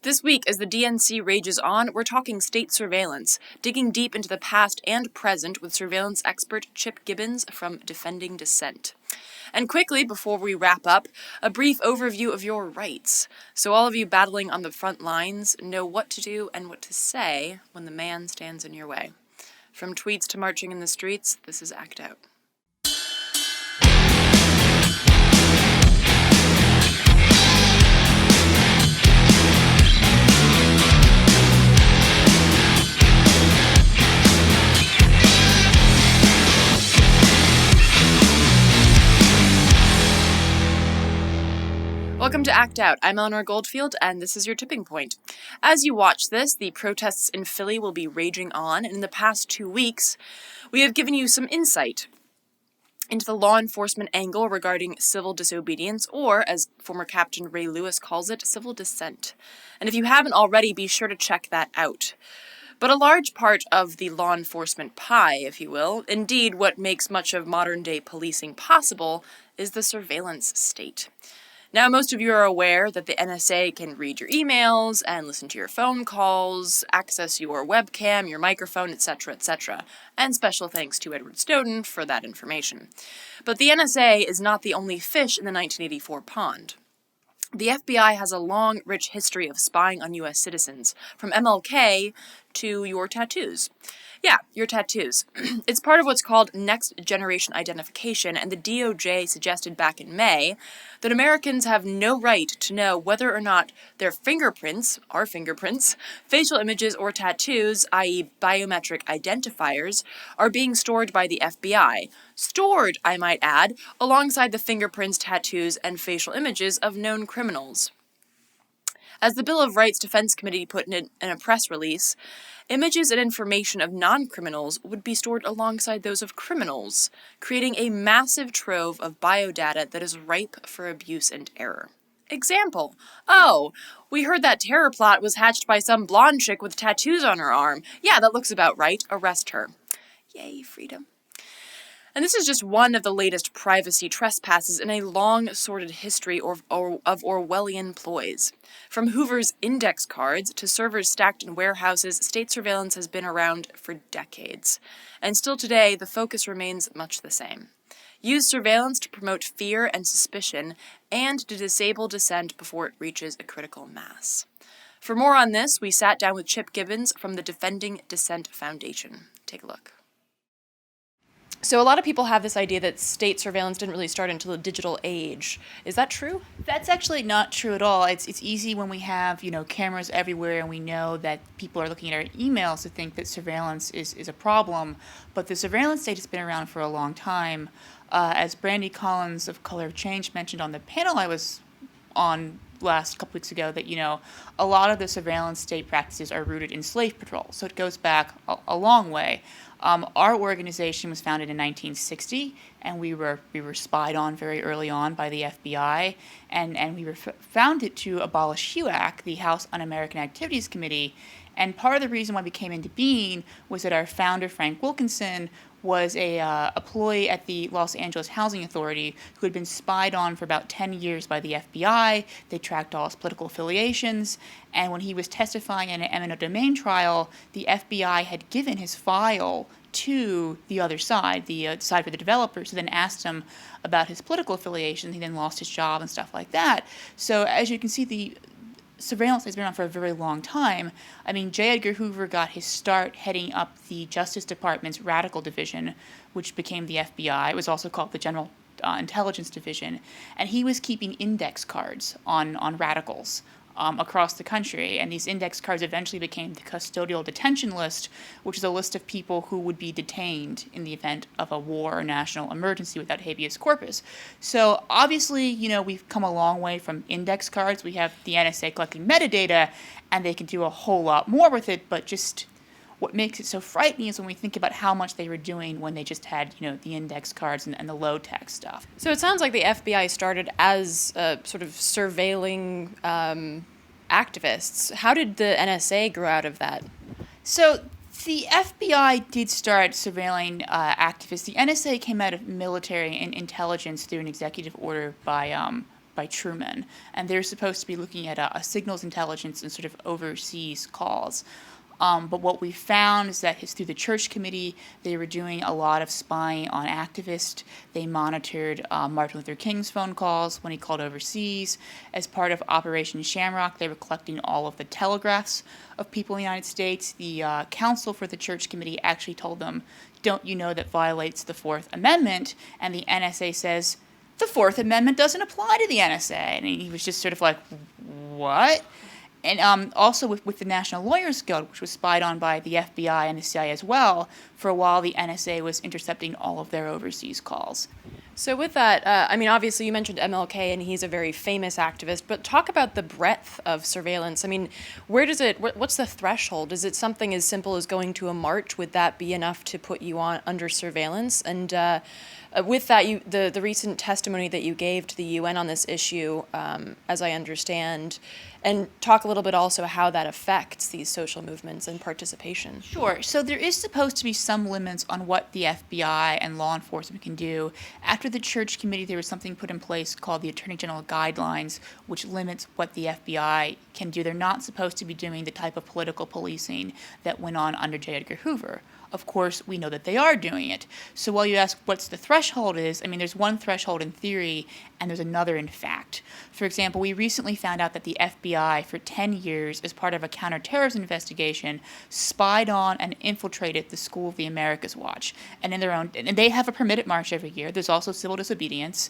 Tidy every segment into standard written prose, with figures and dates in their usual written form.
This week, as the DNC rages on, we're talking state surveillance, digging deep into the past and present with surveillance expert Chip Gibbons from Defending Dissent. And quickly, before we wrap up, a brief overview of your rights, so all of you battling on the front lines know what to do and what to say when the man stands in your way. From tweets to marching in the streets, this is Act Out. Welcome to Act Out. I'm Eleanor Goldfield, and this is your tipping point. As you watch this, the protests in Philly will be raging on, and in the past 2 weeks, we have given you some insight into the law enforcement angle regarding civil disobedience, or, as former Captain Ray Lewis calls it, civil dissent. And if you haven't already, be sure to check that out. But a large part of the law enforcement pie, if you will, indeed what makes much of modern-day policing possible, is the surveillance state. Now, most of you are aware that the NSA can read your emails and listen to your phone calls, access your webcam, your microphone, etc., etc., and special thanks to Edward Snowden for that information. But the NSA is not the only fish in the 1984 pond. The FBI has a long, rich history of spying on U.S. citizens, from MLK to your tattoos. Yeah, your tattoos. It's part of what's called next generation identification, and the DOJ suggested back in May that Americans have no right to know whether or not their fingerprints, our fingerprints, facial images, or tattoos, i.e. biometric identifiers, are being stored by the FBI. Stored, I might add, alongside the fingerprints, tattoos, and facial images of known criminals. As the Bill of Rights Defense Committee put in a press release, images and information of non-criminals would be stored alongside those of criminals, creating a massive trove of biodata that is ripe for abuse and error. Example: oh, we heard that terror plot was hatched by some blonde chick with tattoos on her arm. Yeah, that looks about right. Arrest her. Yay, freedom. And this is just one of the latest privacy trespasses in a long, sordid history of Orwellian ploys. From Hoover's index cards to servers stacked in warehouses, state surveillance has been around for decades. And still today, the focus remains much the same. Use surveillance to promote fear and suspicion, and to disable dissent before it reaches a critical mass. For more on this, we sat down with Chip Gibbons from the Defending Dissent Foundation. Take a look. So a lot of people have this idea that state surveillance didn't really start until the digital age. Is that true? That's actually not true at all. It's easy when we have, cameras everywhere and we know that people are looking at our emails to think that surveillance is a problem. But the surveillance state has been around for a long time. As Brandy Collins of Color of Change mentioned on the panel I was on last couple weeks ago, that, a lot of the surveillance state practices are rooted in slave patrol. So it goes back a long way. Our organization was founded in 1960, and we were spied on very early on by the FBI, and we were founded to abolish HUAC, the House Un-American Activities Committee. And part of the reason why we came into being was that our founder, Frank Wilkinson, was a employee at the Los Angeles Housing Authority who had been spied on for about 10 years by the FBI. They tracked all his political affiliations, and when he was testifying in an eminent domain trial, the FBI had given his file to the other side, the side for the developers, who then asked him about his political affiliations. He then lost his job and stuff like that. So as you can see, the surveillance has been around for a very long time. I mean, J. Edgar Hoover got his start heading up the Justice Department's Radical Division, which became the FBI. It was also called the General Intelligence Division. And he was keeping index cards on radicals across the country. And these index cards eventually became the custodial detention list, which is a list of people who would be detained in the event of a war or national emergency without habeas corpus. So obviously, we've come a long way from index cards. We have the NSA collecting metadata, and they can do a whole lot more with it, but just what makes it so frightening is when we think about how much they were doing when they just had, the index cards and the low-tech stuff. So it sounds like the FBI started as sort of surveilling activists. How did the NSA grow out of that? So the FBI did start surveilling activists. The NSA came out of military and intelligence through an executive order by by Truman, and they're supposed to be looking at a signals intelligence and sort of overseas calls. But what we found is that through the church committee, they were doing a lot of spying on activists. They monitored Martin Luther King's phone calls when he called overseas. As part of Operation Shamrock, they were collecting all of the telegraphs of people in the United States. The counsel for the church committee actually told them, "Don't you know that violates the Fourth Amendment?" And the NSA says, "The Fourth Amendment doesn't apply to the NSA." And he was just sort of like, what? And also with the National Lawyers Guild, which was spied on by the FBI and the CIA as well, for a while the NSA was intercepting all of their overseas calls. So with that, I mean, obviously you mentioned MLK, and he's a very famous activist, but talk about the breadth of surveillance. I mean, what's the threshold? Is it something as simple as going to a march? Would that be enough to put you on under surveillance? And with that, the recent testimony that you gave to the UN on this issue, as I understand, and talk a little bit also how that affects these social movements and participation. Sure. So there is supposed to be some limits on what the FBI and law enforcement can do. After the church committee, there was something put in place called the Attorney General Guidelines, which limits what the FBI can do. They're not supposed to be doing the type of political policing that went on under J. Edgar Hoover. Of course, we know that they are doing it. So while you ask what's the threshold is, I mean, there's one threshold in theory and there's another in fact. For example, we recently found out that the FBI for 10 years, as part of a counterterrorism investigation, spied on and infiltrated the School of the Americas Watch. And they have a permitted march every year. There's also civil disobedience.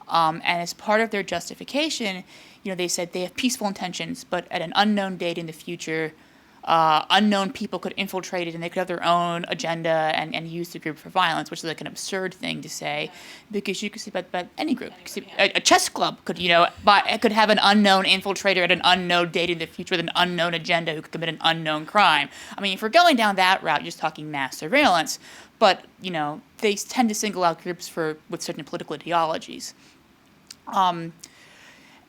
And as part of their justification, they said they have peaceful intentions, but at an unknown date in the future, unknown people could infiltrate it and they could have their own agenda and use the group for violence, which is like an absurd thing to say, because you could see about any group. A chess club could have an unknown infiltrator at an unknown date in the future with an unknown agenda who could commit an unknown crime. I mean, if we're going down that route, you're just talking mass surveillance. But they tend to single out groups with certain political ideologies.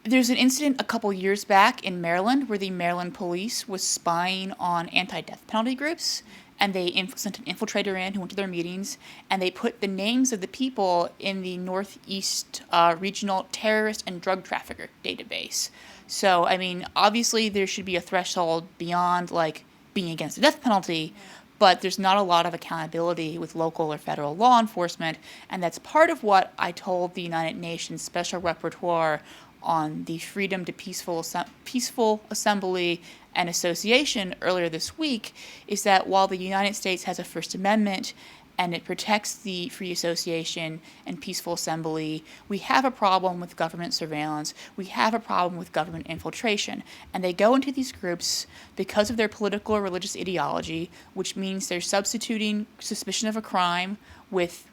There's an incident a couple years back in Maryland where the Maryland police was spying on anti-death penalty groups, and they sent an infiltrator in who went to their meetings, and they put the names of the people in the Northeast Regional Terrorist and Drug Trafficker database. So, I mean, obviously there should be a threshold beyond, like, being against the death penalty, but there's not a lot of accountability with local or federal law enforcement, and that's part of what I told the United Nations Special Rapporteur on the freedom to peaceful assembly and association earlier this week, is that while the United States has a First Amendment and it protects the free association and peaceful assembly, we have a problem with government surveillance, we have a problem with government infiltration. And they go into these groups because of their political or religious ideology, which means they're substituting suspicion of a crime with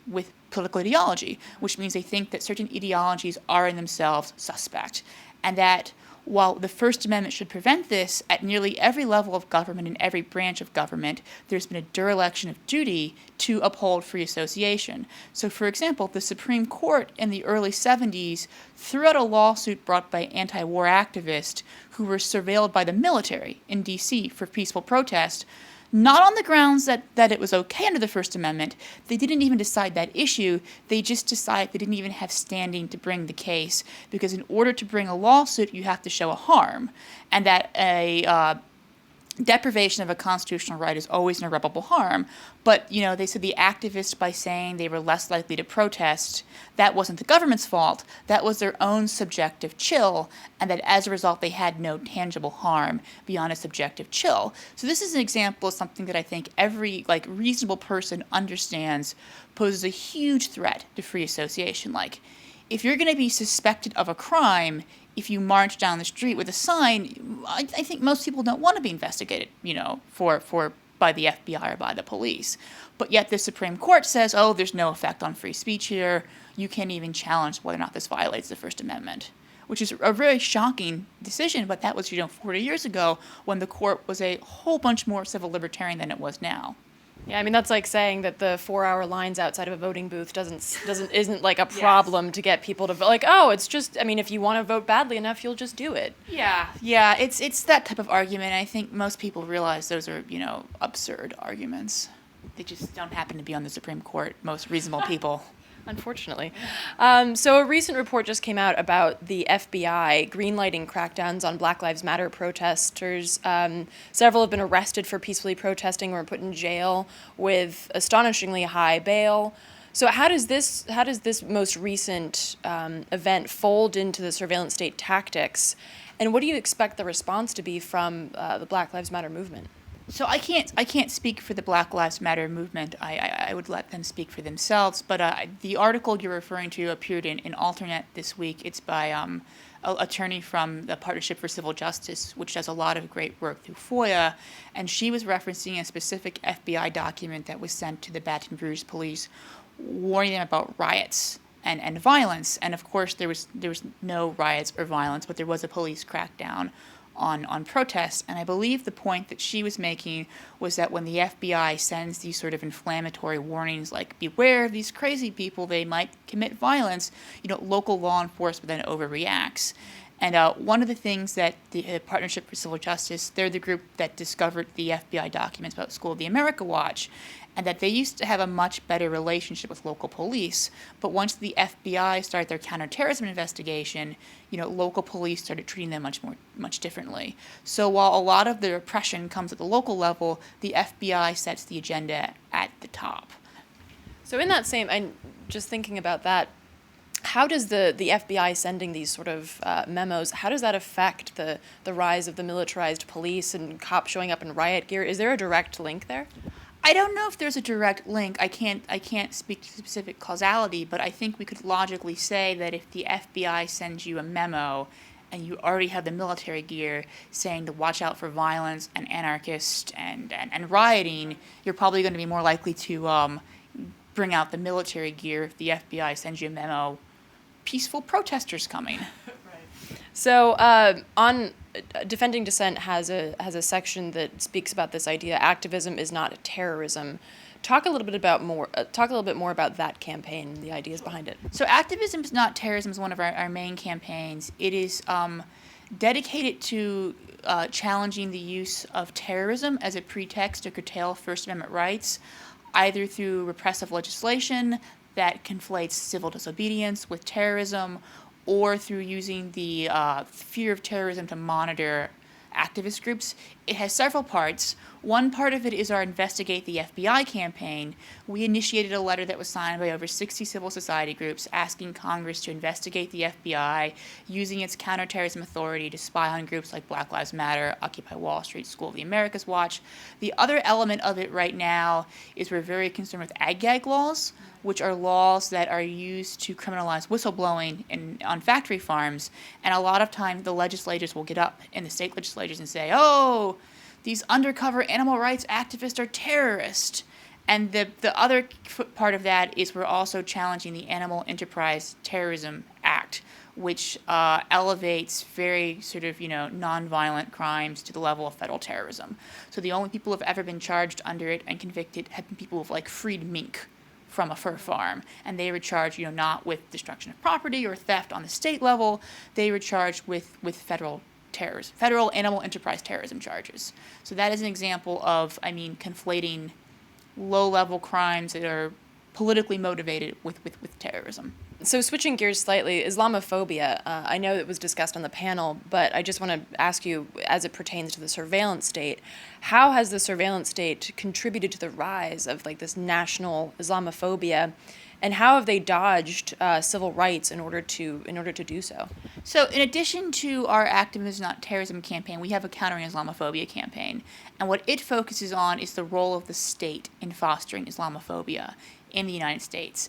political ideology, which means they think that certain ideologies are in themselves suspect. And that while the First Amendment should prevent this, at nearly every level of government and every branch of government, there's been a dereliction of duty to uphold free association. So, for example, the Supreme Court in the early 70s threw out a lawsuit brought by anti-war activists who were surveilled by the military in D.C. for peaceful protest, not on the grounds that it was okay under the First Amendment. They didn't even decide that issue. They just decided they didn't even have standing to bring the case, because in order to bring a lawsuit, you have to show a harm, and that a deprivation of a constitutional right is always an irreparable harm. But, they said the activists, by saying they were less likely to protest, that wasn't the government's fault. That was their own subjective chill, and that as a result, they had no tangible harm beyond a subjective chill. So this is an example of something that I think every, reasonable person understands poses a huge threat to free association. Like, if you're going to be suspected of a crime, if you march down the street with a sign, I think most people don't want to be investigated, by the FBI or by the police. But yet the Supreme Court says, there's no effect on free speech here. You can't even challenge whether or not this violates the First Amendment, which is a very shocking decision. But that was, 40 years ago, when the court was a whole bunch more civil libertarian than it was now. Yeah, I mean, that's like saying that the 4-hour lines outside of a voting booth isn't like a problem to get people to vote. Like, it's just, I mean, if you want to vote badly enough, you'll just do it. Yeah, it's that type of argument. I think most people realize those are, absurd arguments. They just don't happen to be on the Supreme Court, most reasonable people. Unfortunately. So a recent report just came out about the FBI greenlighting crackdowns on Black Lives Matter protesters. Several have been arrested for peacefully protesting or put in jail with astonishingly high bail. So how does this most recent event fold into the surveillance state tactics, and what do you expect the response to be from the Black Lives Matter movement? So I can't speak for the Black Lives Matter movement. I would let them speak for themselves. But the article you're referring to appeared in Alternate this week. It's by an attorney from the Partnership for Civil Justice, which does a lot of great work through FOIA. And she was referencing a specific FBI document that was sent to the Baton Rouge police, warning them about riots and violence. And of course, there was no riots or violence, but there was a police crackdown on protests. And I believe the point that she was making was that when the FBI sends these sort of inflammatory warnings like, beware of these crazy people, they might commit violence, local law enforcement then overreacts. And one of the things that the Partnership for Civil Justice, they're the group that discovered the FBI documents about School of the America Watch, and that they used to have a much better relationship with local police. But once the FBI started their counterterrorism investigation, local police started treating them much differently. So while a lot of the repression comes at the local level, the FBI sets the agenda at the top. So in that same, and just thinking about that, how does the FBI sending these sort of memos, how does that affect the rise of the militarized police and cops showing up in riot gear? Is there a direct link there? I don't know if there's a direct link. I can't speak to specific causality, but I think we could logically say that if the FBI sends you a memo and you already have the military gear saying to watch out for violence and anarchists and rioting, you're probably going to be more likely to bring out the military gear if the FBI sends you a memo, peaceful protesters coming. Right. So on Defending Dissent has a section that speaks about this idea: activism is not terrorism. Talk a little bit more about that campaign, the ideas behind it. So activism is not terrorism is one of our main campaigns. It is dedicated to challenging the use of terrorism as a pretext to curtail First Amendment rights, either through repressive legislation that conflates civil disobedience with terrorism, or through using the fear of terrorism to monitor activist groups. It has several parts. One part of it is our Investigate the FBI campaign. We initiated a letter that was signed by over 60 civil society groups asking Congress to investigate the FBI, using its counterterrorism authority to spy on groups like Black Lives Matter, Occupy Wall Street, School of the Americas Watch. The other element of it right now is we're very concerned with ag-gag laws, which are laws that are used to criminalize whistleblowing on factory farms. And a lot of times the legislators will get up in the state legislatures and say, oh, these undercover animal rights activists are terrorists. And the other part of that is we're also challenging the Animal Enterprise Terrorism Act, which elevates very sort of, nonviolent crimes to the level of federal terrorism. So the only people who have ever been charged under it and convicted have been people who've freed mink from a fur farm, and they were charged, not with destruction of property or theft on the state level. They were charged with federal animal enterprise terrorism charges. So that is an example of, conflating low-level crimes that are politically motivated with terrorism. So switching gears slightly, Islamophobia, I know it was discussed on the panel, but I just want to ask you, as it pertains to the surveillance state, how has the surveillance state contributed to the rise of this national Islamophobia, and how have they dodged civil rights in order to do so? So in addition to our Activism is Not Terrorism campaign, we have a Countering Islamophobia campaign, and what it focuses on is the role of the state in fostering Islamophobia in the United States.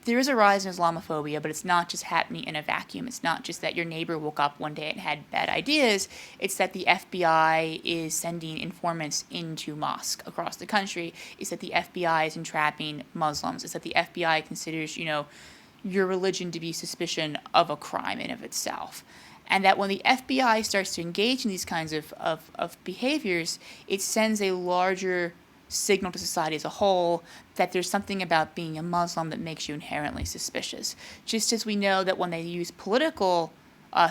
There is a rise in Islamophobia, but it's not just happening in a vacuum. It's not just that your neighbor woke up one day and had bad ideas. It's that the FBI is sending informants into mosques across the country. It's that the FBI is entrapping Muslims. It's that the FBI considers, your religion to be suspicion of a crime in of itself. And that when the FBI starts to engage in these kinds of behaviors, it sends a larger signal to society as a whole that there's something about being a Muslim that makes you inherently suspicious. Just as we know that when they use political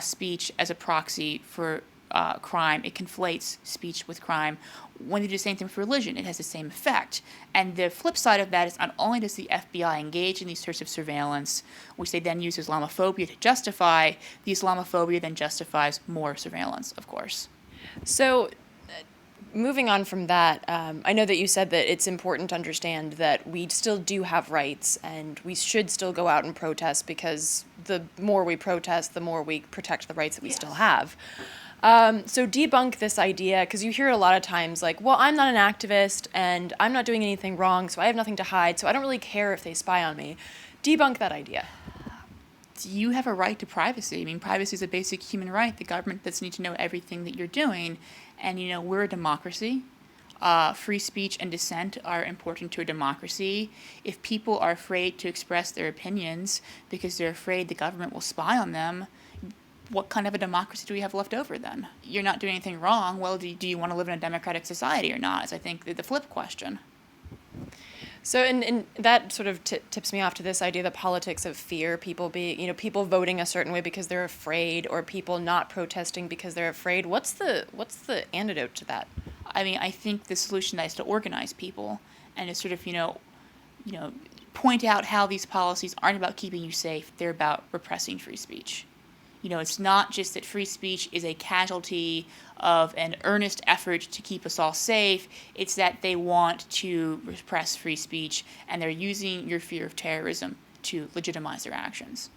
speech as a proxy for crime. It conflates speech with crime. When they do the same thing for religion, it has the same effect. And the flip side of that is not only does the FBI engage in these sorts of surveillance, which they then use Islamophobia to justify, the Islamophobia then justifies more surveillance, of course. So, moving on from that, I know that you said that it's important to understand that we still do have rights and we should still go out and protest, because the more we protest, the more we protect the rights that we still have. So debunk this idea, because you hear it a lot of times, like, well, I'm not an activist and I'm not doing anything wrong, so I have nothing to hide, so I don't really care if they spy on me. Debunk that idea. You have a right to privacy. I mean, privacy is a basic human right. The government doesn't need to know everything that you're doing. And, we're a democracy. Free speech and dissent are important to a democracy. If people are afraid to express their opinions because they're afraid the government will spy on them, what kind of a democracy do we have left over then? You're not doing anything wrong. Well, do you want to live in a democratic society or not? Is, I think, the flip question. So, and that sort of tips me off to this idea, the politics of fear, people people voting a certain way because they're afraid, or people not protesting because they're afraid. What's the antidote to that? I mean, I think the solution is to organize people and to sort of, point out how these policies aren't about keeping you safe. They're about repressing free speech. It's not just that free speech is a casualty of an earnest effort to keep us all safe. It's that they want to repress free speech, and they're using your fear of terrorism to legitimize their actions.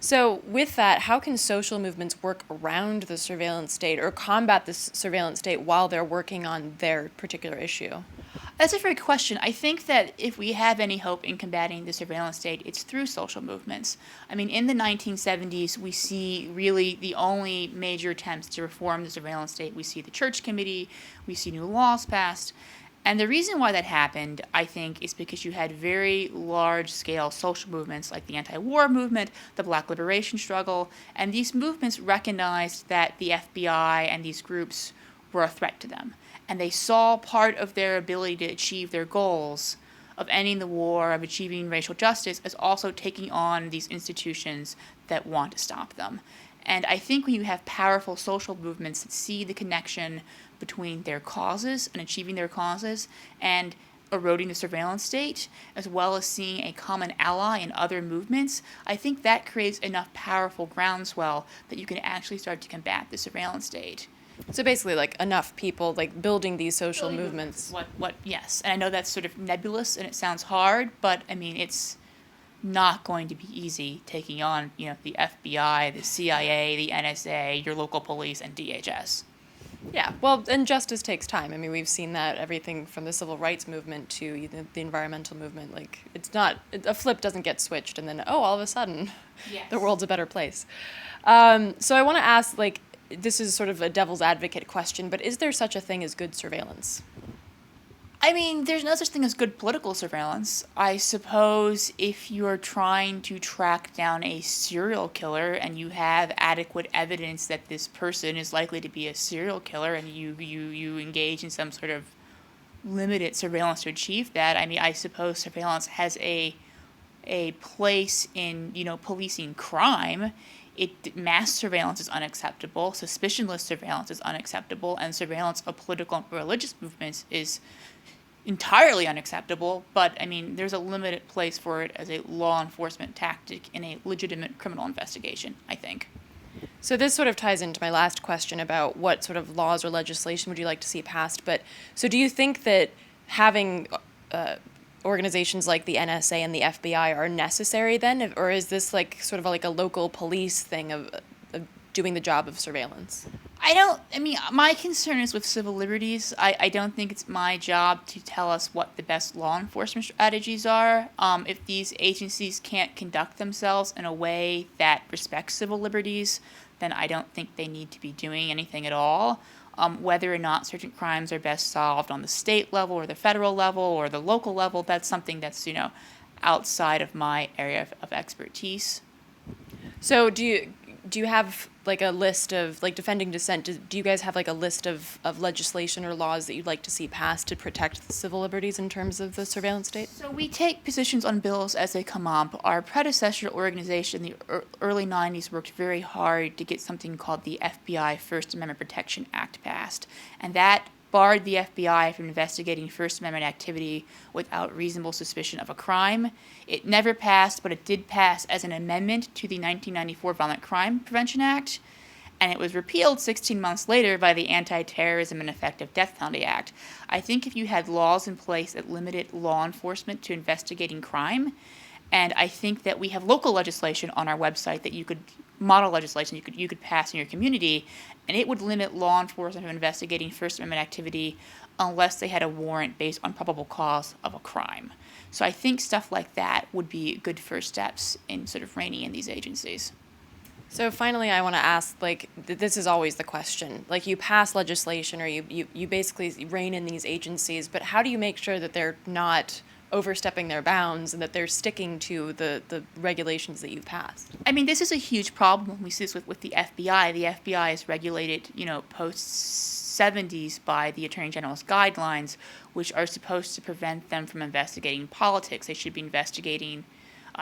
So with that, how can social movements work around the surveillance state or combat this surveillance state while they're working on their particular issue? That's a great question. I think that if we have any hope in combating the surveillance state, it's through social movements. I mean, in the 1970s, we see really the only major attempts to reform the surveillance state. We see the Church Committee, we see new laws passed. And the reason why that happened, I think, is because you had very large-scale social movements like the anti-war movement, the Black liberation struggle, and these movements recognized that the FBI and these groups were a threat to them. And they saw part of their ability to achieve their goals of ending the war, of achieving racial justice, as also taking on these institutions that want to stop them. And I think when you have powerful social movements that see the connection between their causes and achieving their causes and eroding the surveillance state, as well as seeing a common ally in other movements, I think that creates enough powerful groundswell that you can actually start to combat the surveillance state. So basically, like, enough people, like, building these social movements. Yes. And I know that's sort of nebulous and it sounds hard, but, I mean, it's not going to be easy taking on, the FBI, the CIA, the NSA, your local police, and DHS. Yeah, well, and justice takes time. I mean, we've seen that everything from the civil rights movement to the environmental movement. Like, it's not, a flip doesn't get switched and then, all of a sudden, yes, the world's a better place. So I want to ask, like, this is sort of a devil's advocate question, but is there such a thing as good surveillance? I mean, there's no such thing as good political surveillance. I suppose if you're trying to track down a serial killer and you have adequate evidence that this person is likely to be a serial killer and you engage in some sort of limited surveillance to achieve that, I mean, I suppose surveillance has a place in, policing crime. Mass surveillance is unacceptable, suspicionless surveillance is unacceptable, and surveillance of political and religious movements is entirely unacceptable, but, I mean, there's a limited place for it as a law enforcement tactic in a legitimate criminal investigation, I think. So this sort of ties into my last question about what sort of laws or legislation would you like to see passed, but so do you think that having organizations like the NSA and the FBI are necessary then, or is this like sort of like a local police thing of doing the job of surveillance? My concern is with civil liberties. I don't think it's my job to tell us what the best law enforcement strategies are. If these agencies can't conduct themselves in a way that respects civil liberties, then I don't think they need to be doing anything at all. Whether or not certain crimes are best solved on the state level or the federal level or the local level, that's something that's, outside of my area of expertise. So do do you have like a list of, like Defending Dissent, do you guys have like a list of legislation or laws that you'd like to see passed to protect the civil liberties in terms of the surveillance state? So we take positions on bills as they come up. Our predecessor organization in the early 90s worked very hard to get something called the FBI First Amendment Protection Act passed, and that barred the FBI from investigating First Amendment activity without reasonable suspicion of a crime. It never passed, but it did pass as an amendment to the 1994 Violent Crime Prevention Act, and it was repealed 16 months later by the Anti-Terrorism and Effective Death Penalty Act. I think if you had laws in place that limited law enforcement to investigating crime, and I think that we have local legislation on our website that you could model legislation you could pass in your community, and it would limit law enforcement from investigating First Amendment activity unless they had a warrant based on probable cause of a crime. So I think stuff like that would be good first steps in sort of reining in these agencies. So finally, I want to ask, like, this is always the question. Like, you pass legislation or you basically rein in these agencies, but how do you make sure that they're not overstepping their bounds and that they're sticking to the regulations that you've passed? I mean, this is a huge problem. We see this with the FBI. The FBI is regulated, post-70s by the Attorney General's guidelines, which are supposed to prevent them from investigating politics. They should be investigating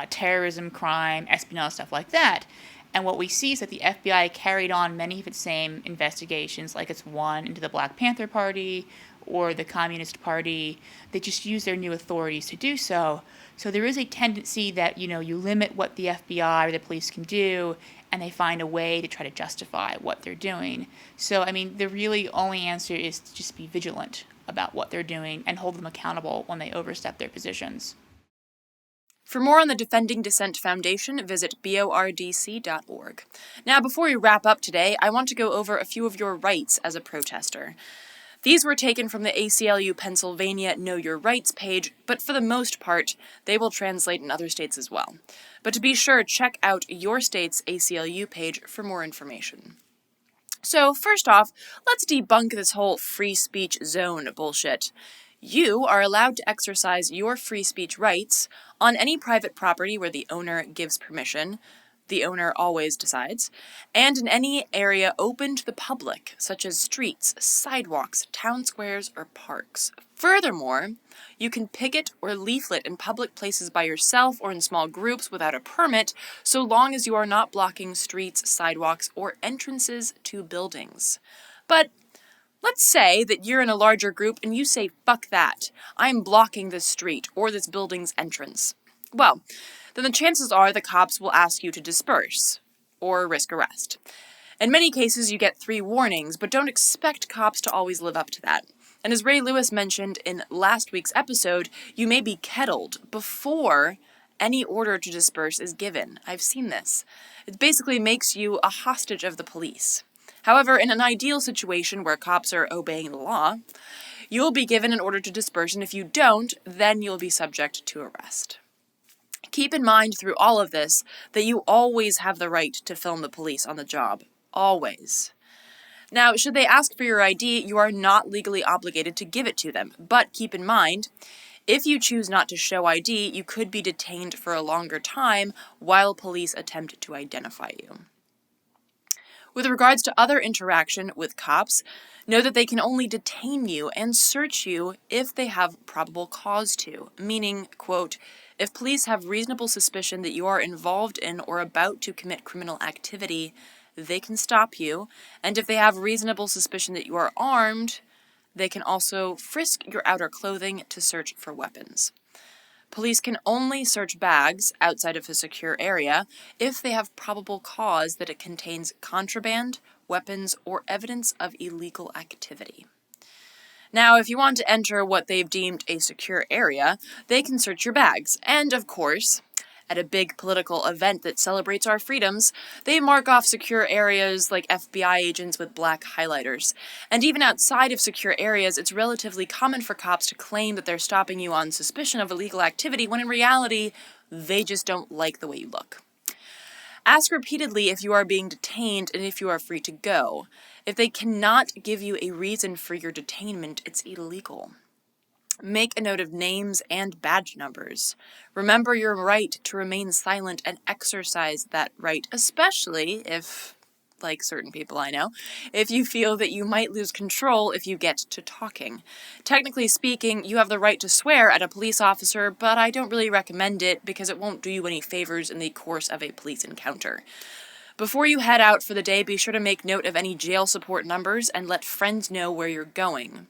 terrorism, crime, espionage, stuff like that. And what we see is that the FBI carried on many of its same investigations, like it's one into the Black Panther Party or the Communist Party. They just use their new authorities to do so. So there is a tendency that, you limit what the FBI or the police can do, and they find a way to try to justify what they're doing. So, I mean, the really only answer is to just be vigilant about what they're doing and hold them accountable when they overstep their positions. For more on the Defending Dissent Foundation, visit bordc.org. Now, before we wrap up today, I want to go over a few of your rights as a protester. These were taken from the ACLU Pennsylvania Know Your Rights page, but for the most part, they will translate in other states as well. But to be sure, check out your state's ACLU page for more information. So, first off, let's debunk this whole free speech zone bullshit. You are allowed to exercise your free speech rights on any private property where the owner gives permission. The owner always decides, and in any area open to the public, such as streets, sidewalks, town squares, or parks. Furthermore, you can picket or leaflet in public places by yourself or in small groups without a permit, so long as you are not blocking streets, sidewalks, or entrances to buildings. But let's say that you're in a larger group and you say, fuck that, I'm blocking this street or this building's entrance. Well, then the chances are the cops will ask you to disperse or risk arrest. In many cases, you get 3 warnings, but don't expect cops to always live up to that. And as Ray Lewis mentioned in last week's episode, you may be kettled before any order to disperse is given. I've seen this. It basically makes you a hostage of the police. However, in an ideal situation where cops are obeying the law, you'll be given an order to disperse, and if you don't, then you'll be subject to arrest. Keep in mind through all of this that you always have the right to film the police on the job. Always. Now, should they ask for your ID, you are not legally obligated to give it to them. But keep in mind, if you choose not to show ID, you could be detained for a longer time while police attempt to identify you. With regards to other interaction with cops, know that they can only detain you and search you if they have probable cause to, meaning, quote, if police have reasonable suspicion that you are involved in or about to commit criminal activity, they can stop you, and if they have reasonable suspicion that you are armed, they can also frisk your outer clothing to search for weapons. Police can only search bags outside of a secure area if they have probable cause that it contains contraband, weapons, or evidence of illegal activity. Now, if you want to enter what they've deemed a secure area, they can search your bags. And, of course, at a big political event that celebrates our freedoms, they mark off secure areas like FBI agents with black highlighters. And even outside of secure areas, it's relatively common for cops to claim that they're stopping you on suspicion of illegal activity, when in reality, they just don't like the way you look. Ask repeatedly if you are being detained and if you are free to go. If they cannot give you a reason for your detainment, it's illegal. Make a note of names and badge numbers. Remember your right to remain silent and exercise that right, especially if, like certain people I know, if you feel that you might lose control if you get to talking. Technically speaking, you have the right to swear at a police officer, but I don't really recommend it because it won't do you any favors in the course of a police encounter. Before you head out for the day, be sure to make note of any jail support numbers and let friends know where you're going.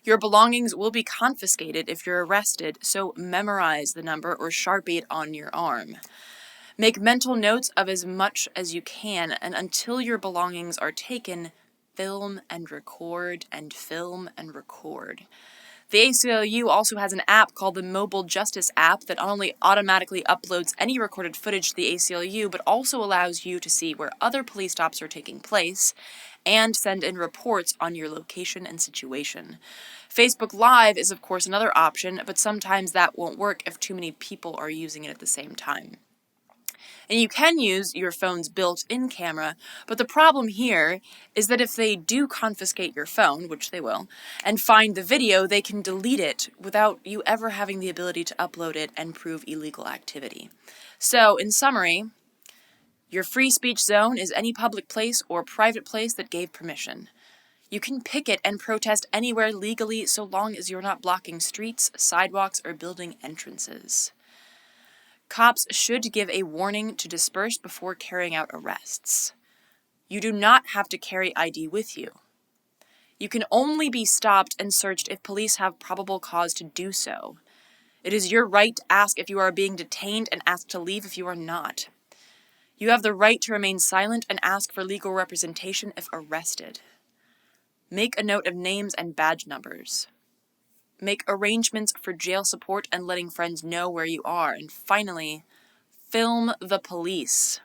Your belongings will be confiscated if you're arrested, so memorize the number or Sharpie it on your arm. Make mental notes of as much as you can, and until your belongings are taken, film and record and film and record. The ACLU also has an app called the Mobile Justice app that not only automatically uploads any recorded footage to the ACLU, but also allows you to see where other police stops are taking place and send in reports on your location and situation. Facebook Live is, of course, another option, but sometimes that won't work if too many people are using it at the same time. And you can use your phone's built-in camera, but the problem here is that if they do confiscate your phone, which they will, and find the video, they can delete it without you ever having the ability to upload it and prove illegal activity. So, in summary, your free speech zone is any public place or private place that gave permission. You can picket and protest anywhere legally so long as you're not blocking streets, sidewalks, or building entrances. Cops should give a warning to disperse before carrying out arrests. You do not have to carry ID with you. You can only be stopped and searched if police have probable cause to do so. It is your right to ask if you are being detained and ask to leave if you are not. You have the right to remain silent and ask for legal representation if arrested. Make a note of names and badge numbers. Make arrangements for jail support and letting friends know where you are. And finally, film the police.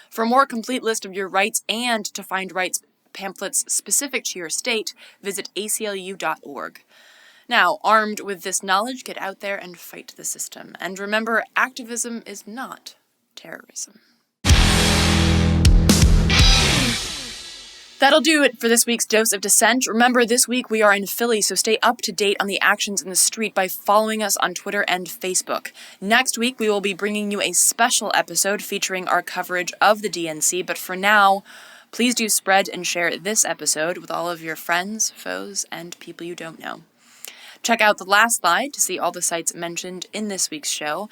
For a more complete list of your rights and to find rights pamphlets specific to your state, visit aclu.org. Now, armed with this knowledge, get out there and fight the system. And remember, activism is not terrorism. That'll do it for this week's Dose of Dissent. Remember, this week we are in Philly, so stay up to date on the actions in the street by following us on Twitter and Facebook. Next week, we will be bringing you a special episode featuring our coverage of the DNC, but for now, please do spread and share this episode with all of your friends, foes, and people you don't know. Check out the last slide to see all the sites mentioned in this week's show.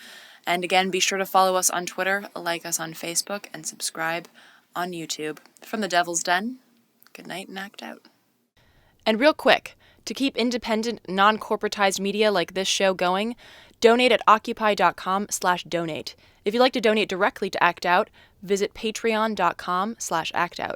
And again, be sure to follow us on Twitter, like us on Facebook, and subscribe on YouTube. From the Devil's Den, good night and act out. And real quick, to keep independent, non-corporatized media like this show going, donate at Occupy.com/donate. If you'd like to donate directly to Act Out, visit Patreon.com/actout.